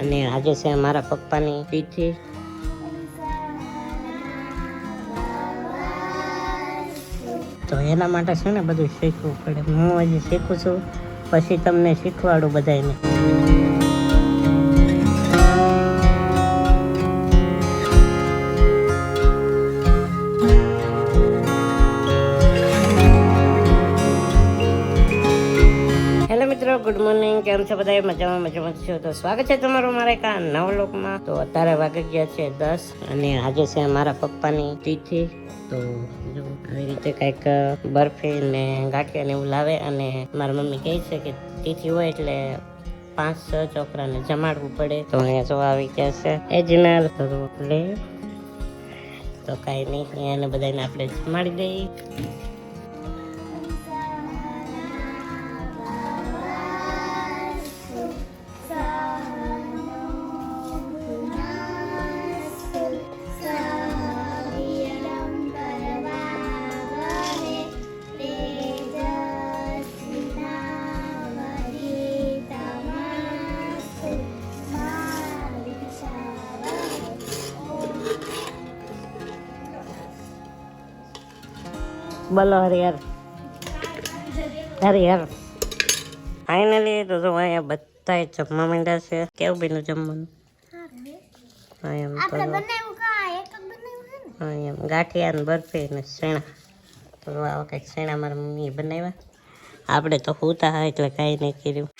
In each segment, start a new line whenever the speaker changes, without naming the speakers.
અને આજે છે મારા પપ્પાની તિથિ. તો એના માટે છે ને બધું શીખવું પડે. હું હજી શીખું છું, પછી તમને શીખવાડું બધાને. ગુડ મોર્નિંગ, કેમ છો બધા? મજામાં છો? તો સ્વાગત છે તમારું મારા એક નવા લોકમાં. તો અત્યારે વાગી ગયા છે 10 અને આજે છે મારા પપ્પાની તિથિ. તો જો આવી રીતે કંઈક બરફી ને ગાંઠિયા ને એવું લાવે અને મારી મમ્મી કહે છે કે તિથિ હોય એટલે 5-6 છોકરાને જમાડવું પડે. તો અહીંયા જો આવી ગયા છે એજનલ એટલે તો કાંઈ નહીં, એને બધાને આપણે જમાડી દઈએ. બોલો હરિહર ફાઇનલી. તો જો અહીંયા બધા જમવા માંડ્યા છે. કેવું બીનું જમવાનું? ગાંઠિયા ને બરફી ને શેણા. તો આવા કંઈક શેણા મારા મમ્મીએ બનાવ્યા. આપણે તો હુતા હા એટલે કાંઈ નહીં કર્યું.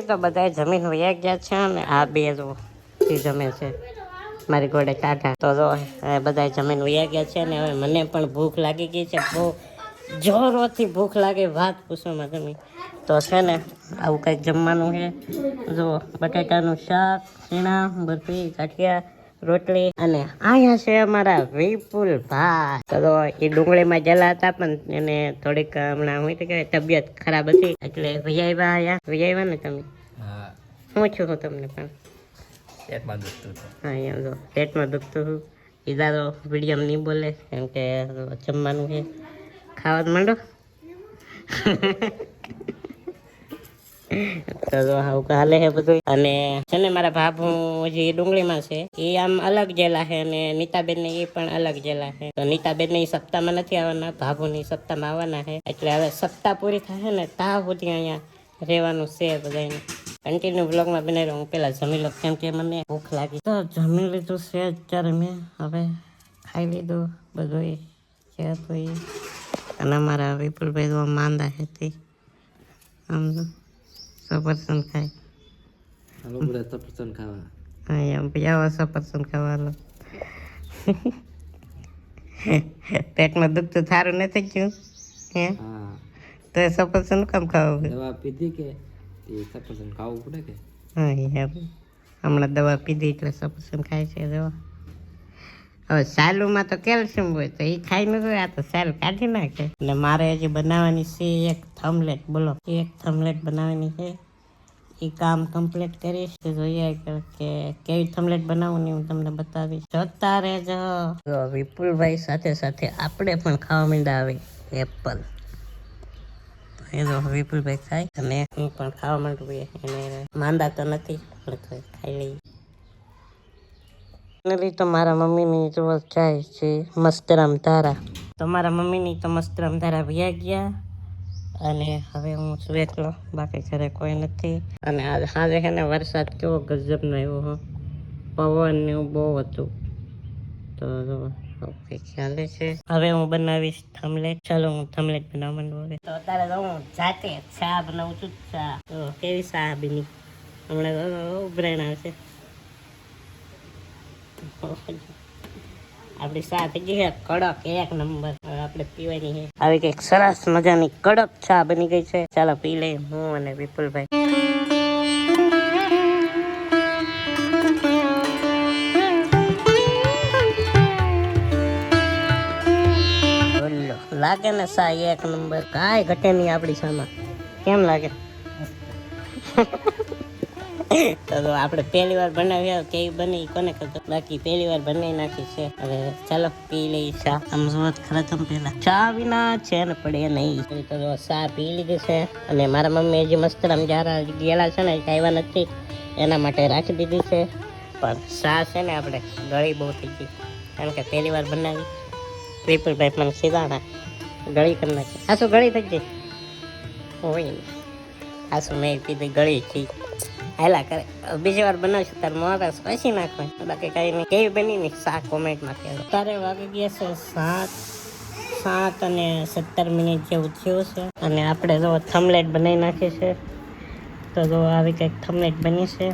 તો બધા જમીન વયા ગયા છે અને આ બે જો જમે છે મારી ઘોડે કાઢા. તો જો બધા જમીન વયા ગયા છે અને હવે મને પણ ભૂખ લાગી ગઈ છે. બહુ જોરોથી ભૂખ લાગે, વાત પૂછોમાં તમે. તો છે ને આવું કંઈક જમવાનું છે. જો બટાટાનું શાક, શીણા, બરફી, ગાંઠિયા, રોટલી. અને અહીંયા છે અમારા વિપુલ ભાઈ. તો એ ડુંગળીમાં જલા હતા પણ એને થોડીક હમણાં હું તો કહેવાય તબિયત ખરાબ હતી એટલે વૈયા ને તમે. હું છું હું તમને પણ પેટમાં દુખતું હા એમ જો પેટમાં દુખતું હતું. ઈદા તો વિડીયો નહીં બોલે કેમ કે જમવાનું છે. ખાવા માંડો. તો આવું હાલે છે બધું. અને છે ને મારા ભાભુ જે ડુંગળીમાં છે એ આમ અલગ જેલા છે અને નીતાબેન ને એ પણ અલગ જેલા છે. તો નીતાબેન ને સપ્તાહમાં નથી આવવાના, ભાભુ ની સપ્તાહમાં આવવાના છે. એટલે હવે સપ્તાહ પૂરી થાય ને ત્યાં સુધી અહીંયા રહેવાનું છે બધાને. કન્ટિન્યુ બ્લોગમાં બનાવી રહ્યો. હું પેલા જમી લો કેમ કે મને ભૂખ લાગી. તો જમી લીધું છે અત્યારે મેં. હવે ખાઈ લીધું બધું છે તો એ. અને અમારા વિપુલભાઈ તો માંદા હતી આમ તો સફરજન ખાય. હાલો બધા સફરજન ખાવા. હા એમ આવો સફરજન ખાવાનો. પેટમાં દુખતું સારું નથી ગયું હે? તો સફરજન કામ ખાવું? દવા પીધી કે સફરજન ખાવું પડે કે? હા એમ હમણાં દવા પીધી એટલે સફરજન ખાય છે દવા. હવે સાલુમાં તો કેલ્શિયમ હોય તો એ ખાઈ ન હોય. આ તો સાલ કાઢી નાખે. અને મારે હજી બનાવવાની છે એક થમલેટ. બોલો, એક થમલેટ બનાવવાની છે. એ કામ કમ્પ્લીટ કરીશ તો જોઈએ કે કેવી થમલેટ બનાવું ને હું તમને બતાવીશ. જોતા રહેજો. વિપુલભાઈ સાથે સાથે આપણે પણ ખાવા માંડ્યા આવે એપલ. એ જો વિપુલભાઈ ખાય અને હું પણ ખાવા માંડું. એને માંદા તો નથી પણ ખાઈ લઈએ. તો મારા મમ્મીની જો જાય છે મસ્તરામ ધારા. તો મારા મમ્મીની તો મસ્તરામ ધારા વયા ગયા અને હવે હું છું એકલો, બાકી ઘરે કોઈ નથી. અને આજે છે ને વરસાદ કેવો ગજબનો આવ્યો હો, પવન ને એવું બહુ હતું. તો ખ્યાલ છે. હવે હું બનાવીશ થમલેટ. ચાલો હું થમલેટ બનાવવા માંડું હવે. તો અત્યારે હું જાતે ચા બનાવું છું. ચા તો કેવી ચા બની હમણાં ઉભરાણ આવશે. આપડી ચા થઈ ગઈ છે કડક એક નંબર. હવે આપણે પીવાની છે. આવી કઈક સરસ મજાની કડક ચા બની ગઈ છે. ચાલો પી લઈએ હું અને વિપુલભાઈ. લાગે ને સા એક નંબર, કાંઈ ઘટે નહીં આપણી સામે. કેમ લાગે? તો આપણે પહેલી વાર બનાવ્યા કેવી બની કોને ખબર, બાકી પહેલી વાર બનાવી નાખી છે. હવે ચાલો પી લઈ ચા. આમ જોત ખરેખર પેલા ચા વિના ચેન પડે નહીં. તો ચા પી લીધી છે અને મારા મમ્મી હજી મસ્ત જ્યારે ગયેલા છે ને આવ્યા નથી એના માટે રાખી દીધી છે. પણ ચા છે ને આપણે ગળી બહુ થઈ ગઈ, કારણ કે પહેલી વાર બનાવી. વિપુલભાઈ મને સીધા ગળી કરી નાખી. આ શું ગળી થઈ ગઈ હોય ને, આ શું મેં કીધી ગળી થઈ. હાલા કરે બીજી વાર બનાવશું તાર મોટા પછી નાખવા, બાકી કઈ નહીં. કેવી બની ને શા કોમેન્ટમાં કહેજો. તારે વાગી ગયા છે 7:17 જેવું થયું છે અને આપણે જો થમલેટ બનાવી નાખી છે. તો જો આવી કંઈક થમલેટ બની છે.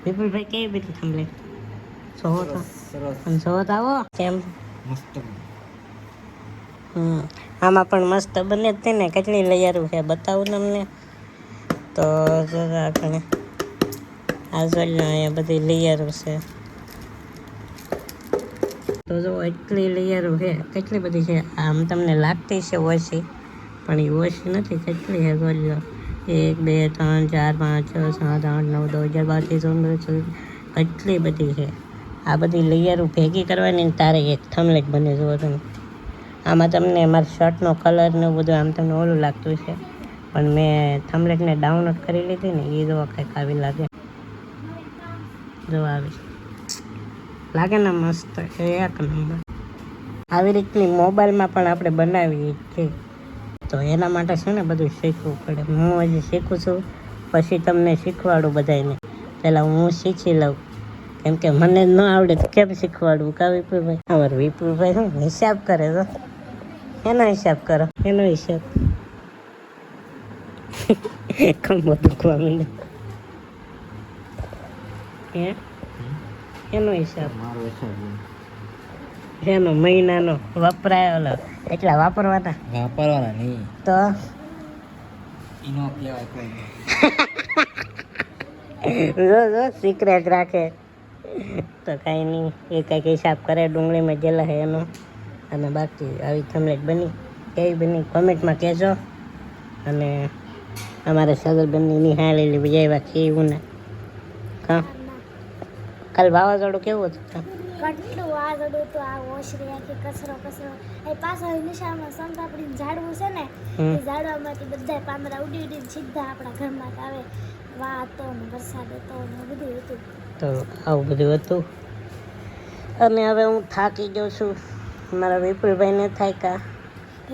વિપુલભાઈ કેવી બની થમલેટ? જોવો તો જોવો તો આવો કેમ મસ્ત. આમાં પણ મસ્ત બને જ ને. કેટલી લેયરું છે બતાવું તમને. તો આપણે આ જોઈ લો અહીંયા બધી લેયરો છે. તો જો એટલી લેયરો છે, કેટલી બધી છે. આમ તમને લાગતી છે ઓછી, પણ એ ઓછી નથી. કેટલી છે જોઈ લો. 1 2 3 4 5 6 7 8 9 10 11 12 13 કેટલી બધી છે. આ બધી લેયરો ભેગી કરવાની ને તારે એક થમલેટ બને. જુઓ તમે આમાં તમને મારા શર્ટનો કલર ને બધું આમ તમને ઓલું લાગતું છે, પણ મેં થમલેટને ડાઉનલોડ કરી લીધી ને એ જોવા કંઈક આવી લાગે. જો આવી લાગે ને મસ્ત એક નંબર. આવી રીતની મોબાઈલમાં પણ આપણે બનાવીએ છીએ. તો એના માટે છે ને બધું શીખવું પડે. હું હજી શીખું છું, પછી તમને શીખવાડું બધાને. પહેલાં હું શીખી લઉં, કેમ કે મને ન આવડે તો કેમ શીખવાડવું. કા વિપુલભાઈ? અમારું વિપુલભાઈ શું હિસાબ કરે તો એનો હિસાબ કરો, એનો હિસાબ. ખંભો દુખવા માંડે. એનો હિસાબ એનો મહિનાનો વપરાય ઓલો એટલા વાપરવાના નહીં તો એનો કહેવાય કોઈ જો સિક્રેટ રાખે તો કાંઈ નહીં. એ કંઈક હિસાબ કરે ડુંગળીમાં ગયેલા છે એનો. અને બાકી આવી થમલેટ બની કેવી બની કોમેન્ટમાં કહેજો. અને અમારે સગરબંધી નિહાળેલી બજાવ્યા કેવું ને. હા કાલ વાવાઝોડું કેવું હતું?
કેટલું વાવાઝોડું હતું. આ ઓશરી આખી કચરો એ પાછળ નિશાળમાં સંતાપડીને ઝાડવું છે ને, એ ઝાડવામાંથી બધા પાંદડા ઉડી ઉડીને સીધા આપણા ઘરમાં આવે. વાતો ને વરસાદ હતો ને બધું હતું.
તો આવું બધું હતું. અને હવે હું થાકી જાઉં છું. મારા વિપુલભાઈને થાય કા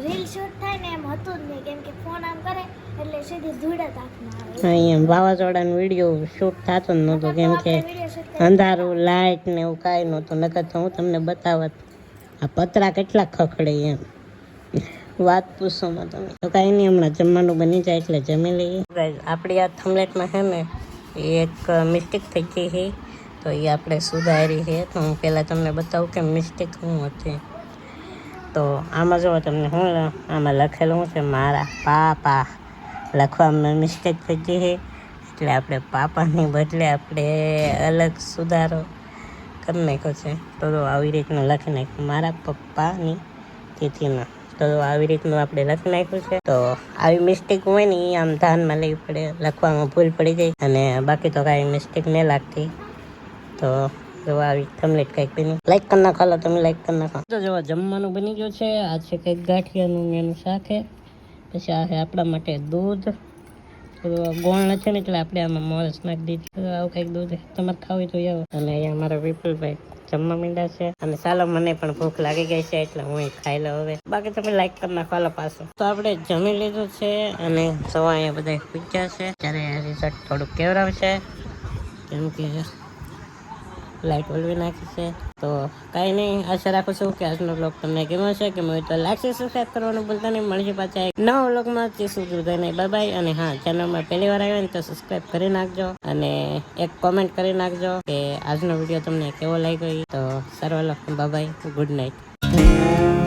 રીલ શૂટ થાય ને એમ હતું જ નહીં, કેમ કે ફોન આમ કરે એટલે સીધી ધૂળ જ આંખમાં આવે.
અહીંયા વાવાઝોડાનો વિડીયો શૂટ થતો જ નહોતો, કેમ કે અંધારું લાઇટ ને એવું કાંઈ નહોતું. નકર તો હું તમને બતાવત. આ પતરા કેટલા ખખડે એમ વાત પૂછોમાં તમે. તો કાંઈ નહીં, હમણાં જમવાનું બની જાય એટલે જમી લઈએ. આપણી આ થમલેટમાં છે ને એક મિસ્ટેક થઈ ગઈ છે, તો એ આપણે સુધારી છે. તો હું પહેલાં તમને બતાવું કે મિસ્ટેક શું હતી. તો આમાં જો તમને શું આમાં લખેલું છે મારા પાપા. લખવામાં મિસ્ટેક થઈ ગઈ છે, એટલે આપણે પાપાની બદલે આપણે અલગ સુધારો કરી નાખ્યો છે. તો આવી રીતનું લખી નાખ્યું મારા પપ્પાની તિથિના. તો આવી રીતનું આપણે લખી નાખ્યું છે. તો આવી મિસ્ટેક હોય ને એ આમ ધ્યાનમાં લેવી પડે. લખવામાં ભૂલ પડી જાય અને બાકી તો કાંઈ મિસ્ટેક નહીં લાગતી. તો જો આવી થમલેટ કંઈક બની. લાઈક કરી નાખો, તમે લાઈક કરી નાખો. તો જો જમવાનું બની ગયું છે. આ છે કંઈક ગાંઠિયાનું એનું શાક છે. પછી આ છે આપણા માટે દૂધ. તો ગોળ નથી ને એટલે આપણે આમાં મોરસ નાખી દીધી. આવું કંઈક દૂધ તમારે ખાવું તો આવો. અને અહીંયા અમારા વિપુલભાઈ જમવા માંડ્યા છે. અને ચાલો મને પણ ભૂખ લાગી ગઈ છે એટલે હું ખાઈ લઉં હવે. બાકી તમે લાઈક કરી નાખો પાછું. તો આપણે જમી લીધું છે અને સવા અહીંયા બધા પૂછ્યા છે. ત્યારે રિઝલ્ટ થોડુંક કેવરાવશે, કેમ કે લાઈટ ઓલવી નાખી છે. તો કાંઈ નહીં, આશા રાખું છું કે આજનો બ્લોગ તમને ગમ્યો છે. કે મેં તો લાઈક સબસ્ક્રાઈબ કરવાનું ભૂલતા નહીં. મળશે પાછા એક નવા બ્લોગમાં. તે સુધી બધાને બાય બાય. અને હા, ચેનલમાં પહેલી વાર આવ્યો ને તો સબસ્ક્રાઈબ કરી નાખજો અને એક કોમેન્ટ કરી નાખજો કે આજનો વિડીયો તમને કેવો લાગ્યો. તો સર્વ બાય બાય, ગુડ નાઇટ.